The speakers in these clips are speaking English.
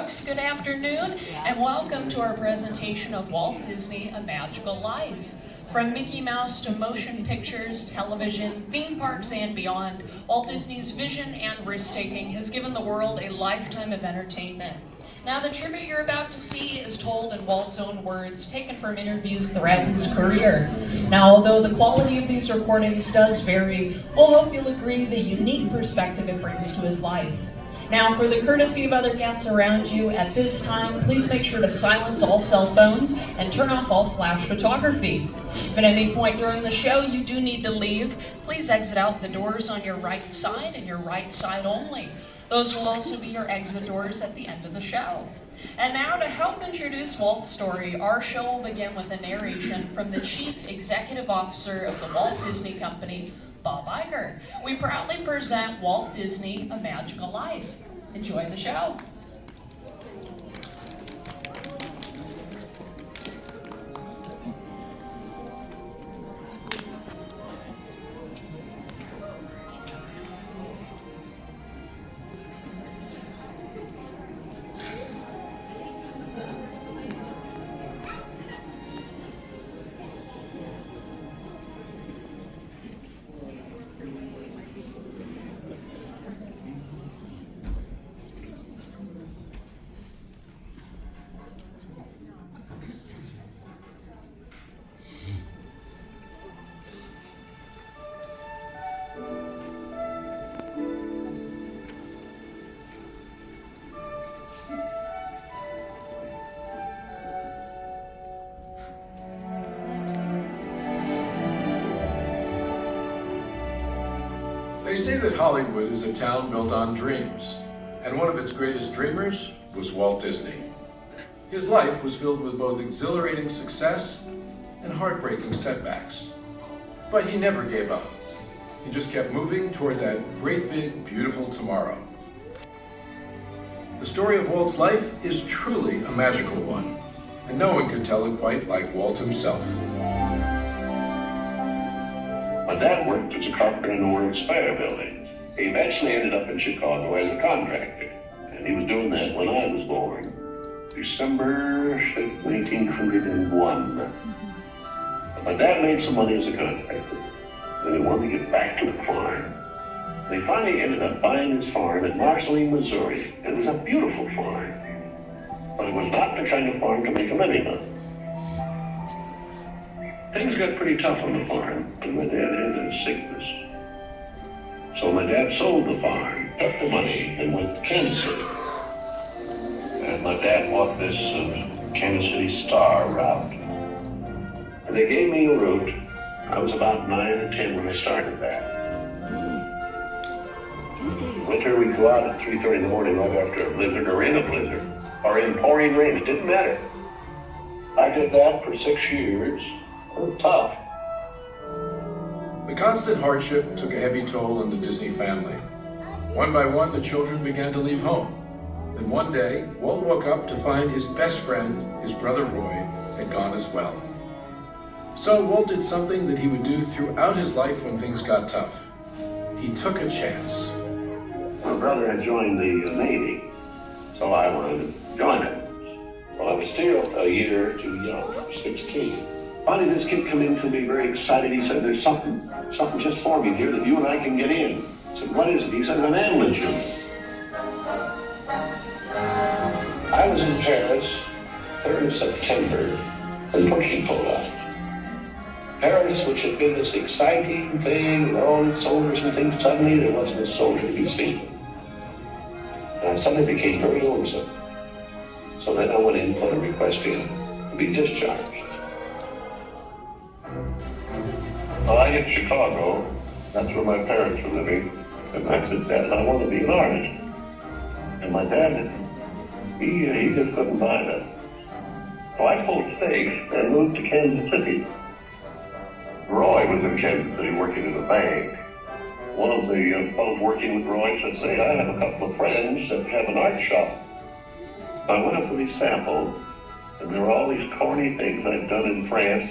folks. Good afternoon, and welcome to our presentation of Walt Disney, A Magical Life. From Mickey Mouse to motion pictures, television, theme parks, and beyond, Walt Disney's vision and risk-taking has given the world a lifetime of entertainment. Now, the tribute you're about to see is told in Walt's own words, taken from interviews throughout his career. Now, although the quality of these recordings does vary, we'll hope you'll agree the unique perspective it brings to his life. Now, for the courtesy of other guests around you, at this time, please make sure to silence all cell phones and turn off all flash photography. If at any point during the show you do need to leave, please exit out the doors on your right side and your right side only. Those will also be your exit doors at the end of the show. And now, to help introduce Walt's story, our show will begin with a narration from the Chief Executive Officer of the Walt Disney Company, Bob Iger. We proudly present Walt Disney, A Magical Life. Enjoy the show. They say that Hollywood is a town built on dreams, and one of its greatest dreamers was Walt Disney. His life was filled with both exhilarating success and heartbreaking setbacks. But he never gave up. He just kept moving toward that great big, beautiful tomorrow. The story of Walt's life is truly a magical one, and no one could tell it quite like Walt himself. My dad worked as a carpenter in the World's Fair building. He eventually ended up in Chicago as a contractor, and he was doing that when I was born, December 1901. My dad made some money as a contractor, and he wanted to get back to the farm. They finally ended up buying his farm in Marceline, Missouri. It was a beautiful farm, but it was not the kind of farm to make a living on. Things got pretty tough on the farm, and my dad had a sickness. So my dad sold the farm, took the money, and went to Kansas City. And my dad bought this Kansas City Star route. And they gave me a route. I was about 9 or 10 when I started that. Winter, we'd go out at 3:30 in the morning right after a blizzard, or in a blizzard, or in pouring rain. It didn't matter. I did that for 6 years. It was tough. The constant hardship took a heavy toll on the Disney family. One by one, the children began to leave home. Then one day, Walt woke up to find his best friend, his brother Roy, had gone as well. So Walt did something that he would do throughout his life when things got tough. He took a chance. My brother had joined the Navy, so I wanted to join it. Well, I was still a year too young, 16. Finally, this kid came in to me very excited. He said, "There's something just forming here that you and I can get in." I said, "What is it?" He said, "An ambulance unit." I was in Paris, 3rd of September, and Turkey pulled up. Paris, which had been this exciting thing with all its soldiers and things, suddenly there wasn't a soldier to be seen. And I suddenly became very lonesome. So then I went in and put a request in to be discharged. Well, I hit Chicago. That's where my parents were living. And I said, "Dad, I want to be an artist." And my dad, he just couldn't buy that. So I pulled stakes and moved to Kansas City. Roy was in Kansas City working in a bank. One of the fellows working with Roy said, "Say, I have a couple of friends that have an art shop." I went up with these samples, and there were all these corny things I'd done in France.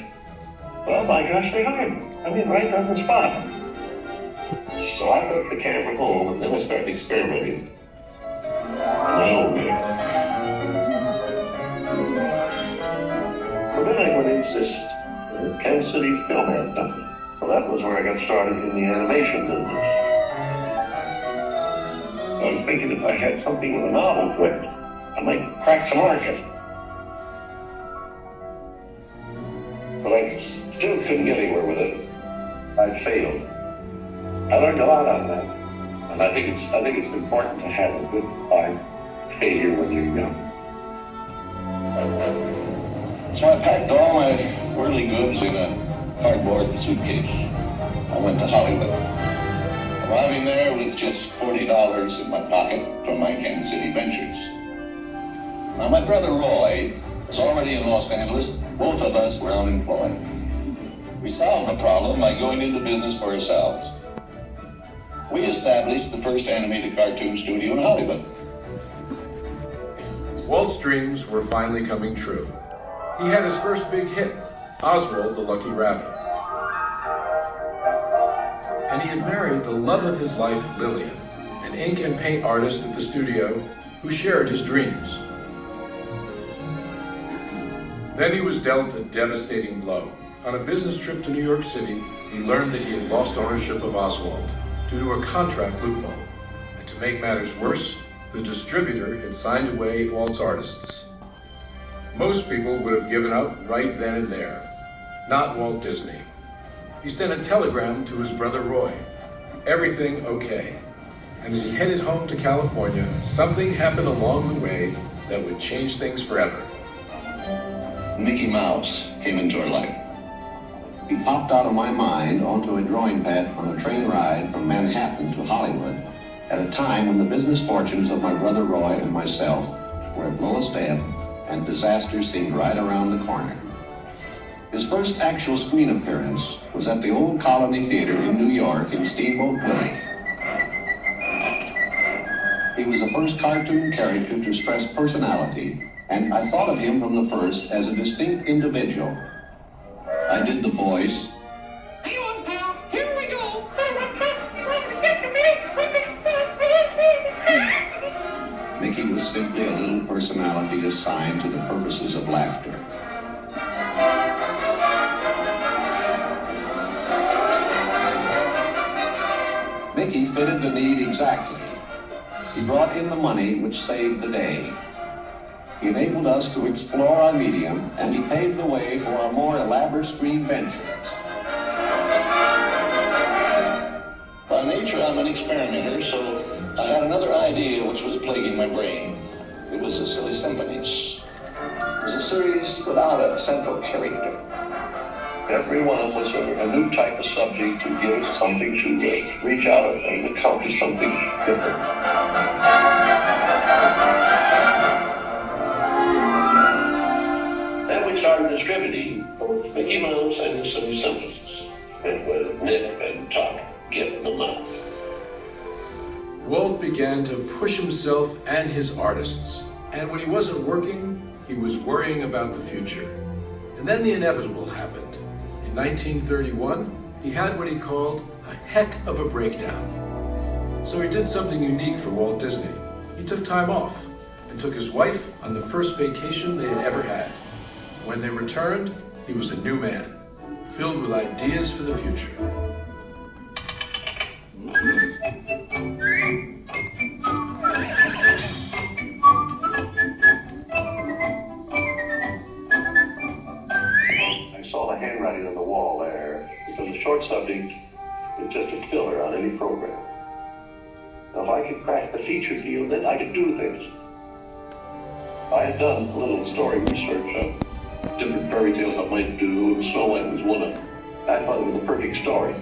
Well, my gosh, they hired me. I mean, right on the spot. So I took the camera home, and then I started experimenting. My own way. Kansas City Film Company. So that was where I got started in the animation business. I was thinking if I had something with a novel twist, I might crack the market. But I still couldn't get anywhere with it. I failed. I learned a lot on that. And I think it's important to have a good failure when you're young. So I packed all my worldly goods in a cardboard suitcase. I went to Hollywood. Arriving there with just $40 in my pocket from my Kansas City ventures. Now my brother Roy was already in Los Angeles. Both of us were unemployed. We solved the problem by going into business for ourselves. We established the first animated cartoon studio in Hollywood. Walt's dreams were finally coming true. He had his first big hit, Oswald the Lucky Rabbit. And he had married the love of his life, Lillian, an ink and paint artist at the studio who shared his dreams. Then he was dealt a devastating blow. On a business trip to New York City, he learned that he had lost ownership of Oswald due to a contract loophole. And to make matters worse, the distributor had signed away Walt's artists. Most people would have given up right then and there. Not Walt Disney. He sent a telegram to his brother Roy. Everything okay. And as he headed home to California, something happened along the way that would change things forever. Mickey Mouse came into our life. He popped out of my mind onto a drawing pad on a train ride from Manhattan to Hollywood at a time when the business fortunes of my brother Roy and myself were at lowest ebb and disaster seemed right around the corner. His first actual screen appearance was at the Old Colony Theater in New York in Steamboat Willie. He was the first cartoon character to express personality, and I thought of him from the first as a distinct individual. I did the voice. Hang on, pal. Here we go. Mickey was simply a little personality assigned to the purposes of laughter. Mickey fitted the need exactly. He brought in the money which saved the day. He enabled us to explore our medium, and he paved the way for our more elaborate screen ventures. By nature, I'm an experimenter, so I had another idea which was plaguing my brain. It was the Silly Symphonies. It was a series without a central character. Every one of us a new type of subject to give us something to reach out and accomplish something different. Then we started distributing both Mickey Mouse and the Silly Symphonies. And with Nip and Tuck getting them up. Walt began to push himself and his artists. And when he wasn't working, he was worrying about the future. And then the inevitable happened. In 1931, he had what he called a heck of a breakdown. So he did something unique for Walt Disney. He took time off and took his wife on the first vacation they had ever had. When they returned, he was a new man, filled with ideas for the future. I saw the handwriting on the wall there, because the short subject is just a filler on any program. Now, if I could crack the feature field, then I could do things. I had done a little story research of different fairy tales I might do, and Snow White was one of them. I thought it was a perfect story.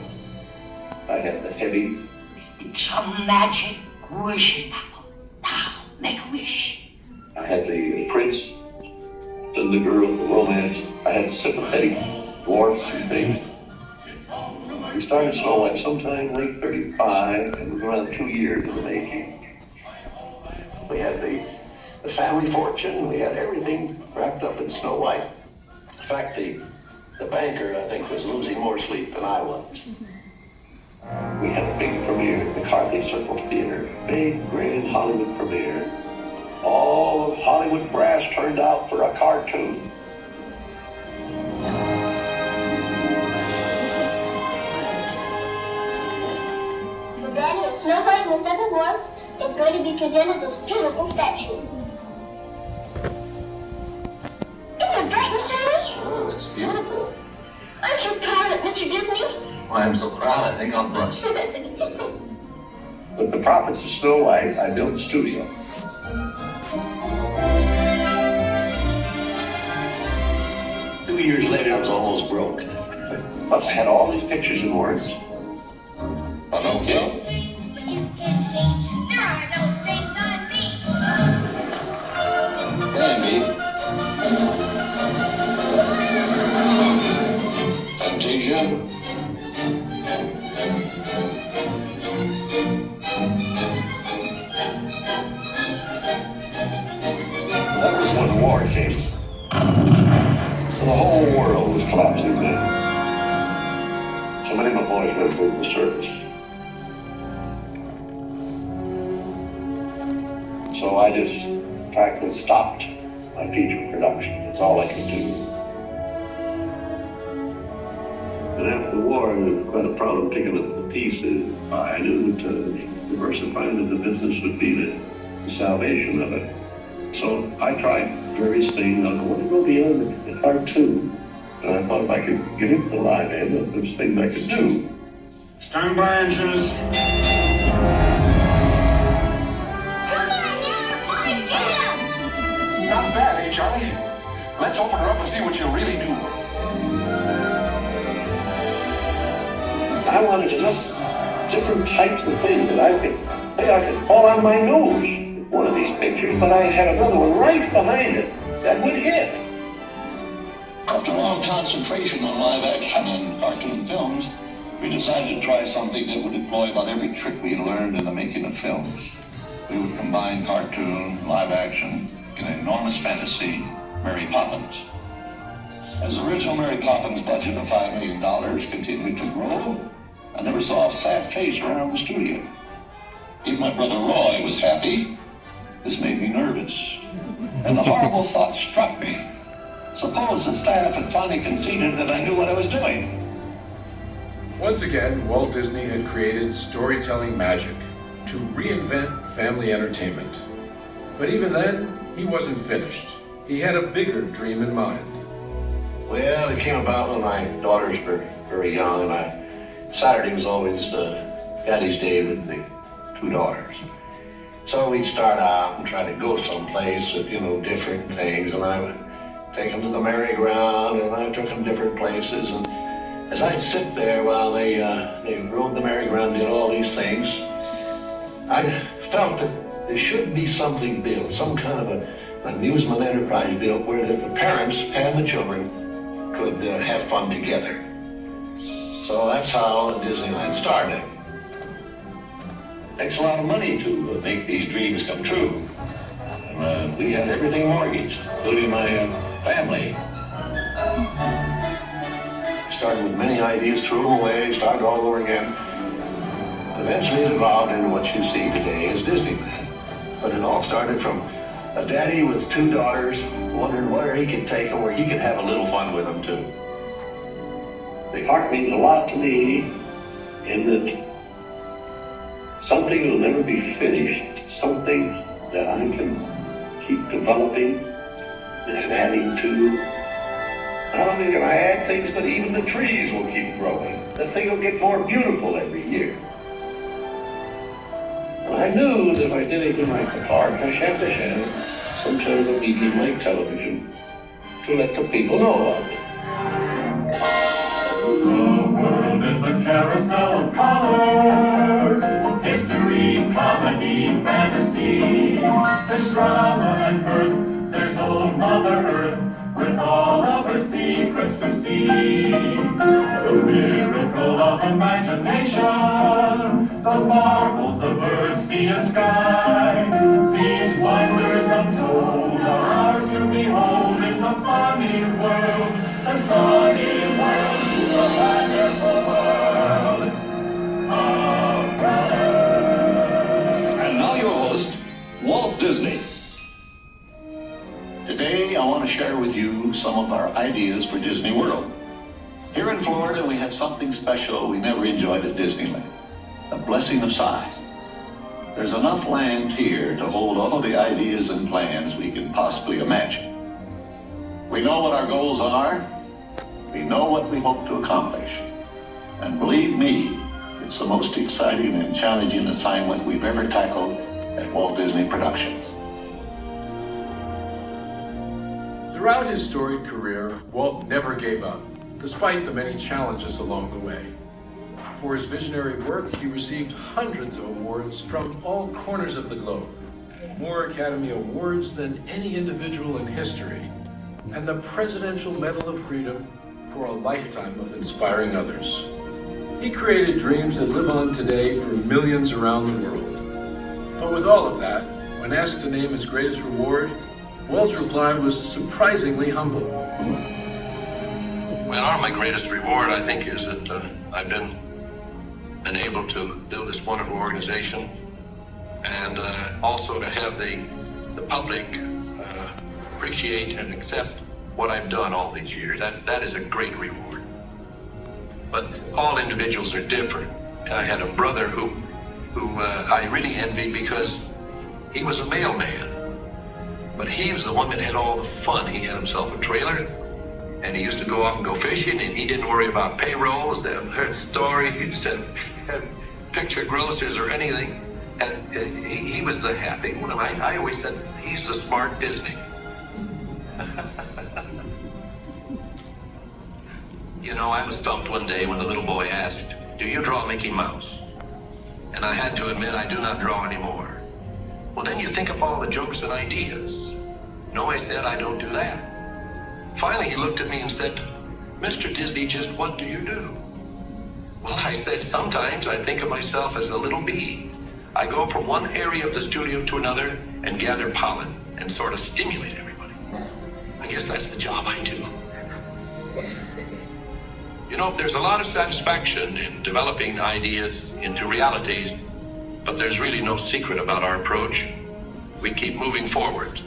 I had the heavy. It's a magic wishing apple. Now, make a wish. I had the prince and the girl, the romance. I had sympathetic dwarfs and things. We started Snow White sometime late 35, and it was around 2 years in the making. We had the family fortune, we had everything wrapped up in Snow White. In fact, the banker, I think, was losing more sleep than I was. We had a big premiere at the Carthay Circle Theater, big, grand Hollywood premiere. All of Hollywood brass turned out for a cartoon. Snow White and the Seven Dwarfs is going to be presented this beautiful statue. Isn't it bright and shiny? Oh, it's beautiful. Aren't you proud of it, Mr. Disney? Well, I'm so proud, I think I'll bust. With the profits of Snow White, I built a studio. 2 years later, I was almost broke. But I had all these pictures and words. But okay. You can see there are no strings on me. Brandy. Fantasia. That was when the war came. So the whole world was collapsing then. So many of my boys went through the service. So I just practically stopped my feature production. That's all I could do. And after the war, it was quite a problem picking up the pieces. I knew that diversifying the business would be the salvation of it. So I tried various things. I wanted to go beyond the cartoon. And I thought if I could get into the live end, there's things I could do. Stand by, engines. Come on now, boy, get him! Not bad, eh, Charlie? Let's open her up and see what she'll really do. I wanted to look different types of things that I could fall on my nose with one of these pictures, but I had another one right behind it that would hit. After a long concentration on live action and cartoon films, we decided to try something that would employ about every trick we learned in the making of films. We would combine cartoon, live action, in an enormous fantasy, Mary Poppins. As the original Mary Poppins budget of $5 million continued to grow, I never saw a sad face around the studio. Even my brother Roy was happy. This made me nervous. And the horrible thought struck me. Suppose the staff had finally conceded that I knew what I was doing. Once again, Walt Disney had created storytelling magic to reinvent family entertainment. But even then, he wasn't finished. He had a bigger dream in mind. Well, it came about when my daughters were very young, and Saturday was always Daddy's Day with the two daughters. So we'd start out and try to go someplace with, different things, and I would take them to the merry-go-round, and I took them different places, and as I'd sit there while they rode the merry-go-round, did all these things, I felt that there should be something built, some kind of an amusement enterprise built where the parents and the children could have fun together. So that's how Disneyland started. It takes a lot of money to make these dreams come true. And we had everything mortgaged, including my family. Started with many ideas, threw them away, started all over again. Eventually it evolved into what you see today as Disneyland. But it all started from a daddy with two daughters wondering where he could take them, where he could have a little fun with them too. The art means a lot to me in that something will never be finished, something that I can keep developing and adding to. Not only can I add things, but even the trees will keep growing. The thing will get more beautiful every year. And I knew that if I did anything like the park, I had to have some sort of a medium like television to let the people know of it. The world is a carousel of color. History, comedy, fantasy. There's drama and birth. There's old Mother Earth with all of her secrets to see. The miracle of imagination. The marvels of earth, sea, and sky. These wonders untold are ours to behold in the funny world. The sunny world, the wonderful world of color. And now your host, Walt Disney. Today, I want to share with you some of our ideas for Disney World. Here in Florida, we have something special we never enjoyed at Disneyland, the blessing of size. There's enough land here to hold all of the ideas and plans we can possibly imagine. We know what our goals are. We know what we hope to accomplish. And believe me, it's the most exciting and challenging assignment we've ever tackled at Walt Disney Productions. Throughout his storied career, Walt never gave up, despite the many challenges along the way. For his visionary work, he received hundreds of awards from all corners of the globe, more Academy Awards than any individual in history, and the Presidential Medal of Freedom for a lifetime of inspiring others. He created dreams that live on today for millions around the world. But with all of that, when asked to name his greatest reward, Walt's reply was surprisingly humble. Well, my greatest reward, I think, is that I've been able to build this wonderful organization, and also to have the public appreciate and accept what I've done all these years. That is a great reward. But all individuals are different. I had a brother who I really envied because he was a mailman. But he was the one that had all the fun. He had himself a trailer, and he used to go off and go fishing, and he didn't worry about payrolls, their story. He just had picture grocers or anything. And he was the happy one. I always said, he's the smart Disney. You know, I was stumped one day when the little boy asked, "Do you draw Mickey Mouse?" And I had to admit I do not draw anymore. Well, then you think of all the jokes and ideas. No, I said, I don't do that. Finally, he looked at me and said, "Mr. Disney, just what do you do?" Well, I said, sometimes I think of myself as a little bee. I go from one area of the studio to another and gather pollen and sort of stimulate everybody. I guess that's the job I do. You know, there's a lot of satisfaction in developing ideas into realities, but there's really no secret about our approach. We keep moving forward,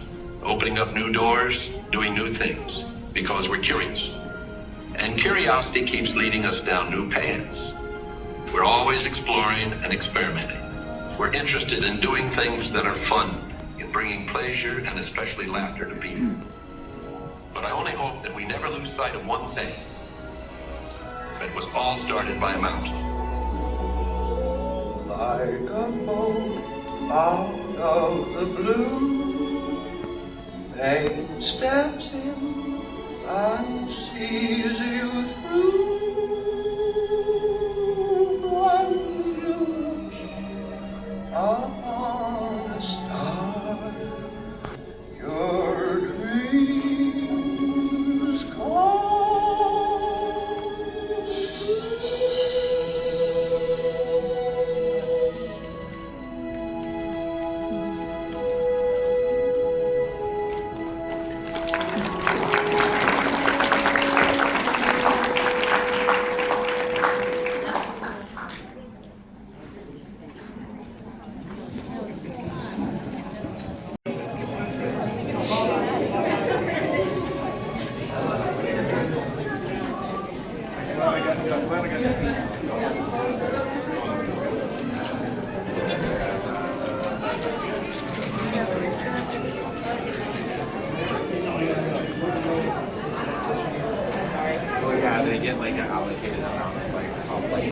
opening up new doors, doing new things, because we're curious. And curiosity keeps leading us down new paths. We're always exploring and experimenting. We're interested in doing things that are fun, in bringing pleasure and especially laughter to people. But I only hope that we never lose sight of one thing. It was all started by a mouse. Like a bolt out of the blue, fate steps in and sees you through. One look upon a star, your dreams come. Yeah, they get like an allocated amount of like